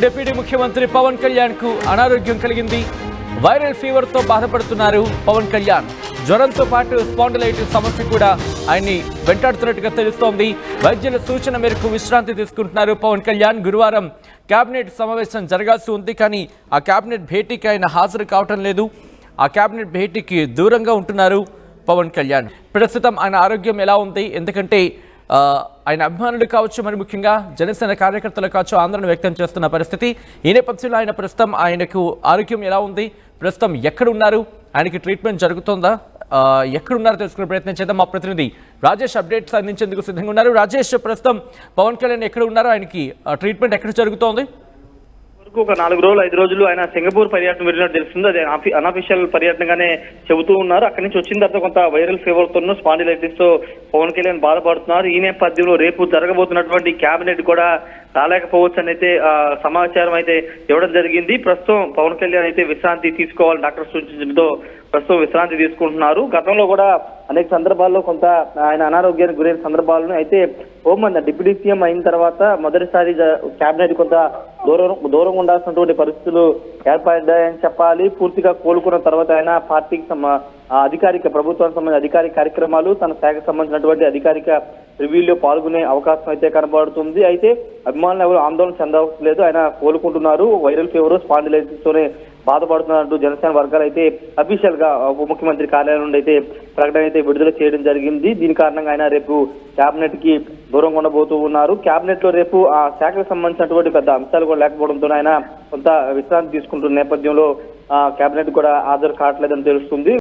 Deputy ముఖ్యమంత్రి పవన్ కళ్యాణ్ కు అనారోగ్యం కలిగింది. వైరల్ ఫీవర్ తో బాధపడుతున్నారు పవన్ కళ్యాణ్. జ్వరంతో పాటు స్పాండిలైటిస్ సమస్య కూడా ఆయన్ని వెంటాడుతున్నట్టుగా తెలుస్తోంది. వైద్యుల సూచన మేరకు విశ్రాంతి తీసుకుంటున్నారు పవన్ కళ్యాణ్. గురువారం కేబినెట్ సమావేశం జరగాల్సి ఉంది, కానీ ఆ కేబినెట్ భేటీకి ఆయన హాజరు కావటం లేదు. ఆ కేబినెట్ భేటీకి దూరంగా ఉంటున్నారు పవన్ కళ్యాణ్. ప్రస్తుతం ఆయన ఆరోగ్యం ఎలా ఉంది? ఎందుకంటే ఆయన అభిమానులు కావచ్చు, మరి ముఖ్యంగా జనసేన కార్యకర్తలు కావచ్చు ఆందోళన వ్యక్తం చేస్తున్న పరిస్థితి. ఈ నేపథ్యంలో ఆయన ప్రస్తుతం ఆయనకు ఆరోగ్యం ఎలా ఉంది, ప్రస్తుతం ఎక్కడ ఉన్నారు, ఆయనకి ట్రీట్మెంట్ జరుగుతుందా, ఎక్కడున్నారో తెలుసుకునే ప్రయత్నం చేద్దాం. మా ప్రతినిధి రాజేష్ అప్డేట్స్ అందించేందుకు సిద్ధంగా ఉన్నారు. రాజేష్, ప్రస్తుతం పవన్ కళ్యాణ్ ఎక్కడ ఉన్నారు, ఆయనకి ట్రీట్మెంట్ ఎక్కడ జరుగుతోంది? ఒక 4 రోజులు 5 రోజులు ఆయన సింగపూర్ పర్యటన వెళ్ళినట్టు తెలుస్తుంది. అదే అన్అఫీషియల్ పర్యటనగానే చెబుతూ ఉన్నారు. అక్కడి నుంచి వచ్చిన తర్వాత కొంత వైరల్ ఫీవర్ తో స్పాండిలైటిస్ తో పవన్ కళ్యాణ్ బాధపడుతున్నారు. ఈ నేపథ్యంలో రేపు జరగబోతున్నటువంటి కేబినెట్ కూడా రాలేకపోవచ్చు అని అయితే సమాచారం అయితే ఇవ్వడం జరిగింది. ప్రస్తుతం పవన్ కళ్యాణ్ అయితే విశ్రాంతి తీసుకోవాలి డాక్టర్ సూచించడంతో ప్రస్తుతం విశ్రాంతి తీసుకుంటున్నారు. గతంలో కూడా అనేక సందర్భాల్లో కొంత ఆయన అనారోగ్యానికి గురైన సందర్భాలను అయితే డిప్యూటీ సీఎం అయిన తర్వాత మొదటిసారి కేబినెట్ కొంత దూరంగా ఉండాల్సినటువంటి పరిస్థితులు ఏర్పడ్డాయని చెప్పాలి. పూర్తిగా కోలుకున్న తర్వాత ఆయన పార్టీకి అధికారిక ప్రభుత్వానికి సంబంధించిన అధికారిక కార్యక్రమాలు, తన శాఖకు సంబంధించినటువంటి అధికారిక రివ్యూలో పాల్గొనే అవకాశం అయితే కనబడుతుంది. అయితే అభిమానులు ఎవరు ఆందోళన చెందవలసిన లేదు, ఆయన కోలుకుంటున్నారు. వైరల్ ఫీవర్ స్పాండిలైటిస్ తోనే బాధపడుతున్నట్టు జనసేన వర్గాలు అయితే అఫీషియల్ గా ఉప ముఖ్యమంత్రి కార్యాలయం నుండి అయితే ప్రకటన అయితే విడుదల చేయడం జరిగింది. దీని కారణంగా ఆయన రేపు కేబినెట్ కి దూరంగా ఉండబోతూ ఉన్నారు. కేబినెట్ లో రేపు ఆ శాఖకు సంబంధించినటువంటి పెద్ద అంశాలు కూడా లేకపోవడంతో ఆయన కొంత విశ్రాంతి తీసుకుంటున్న నేపథ్యంలో కేబినెట్ కూడా హాజరు కావట్లేదని తెలుస్తుంది.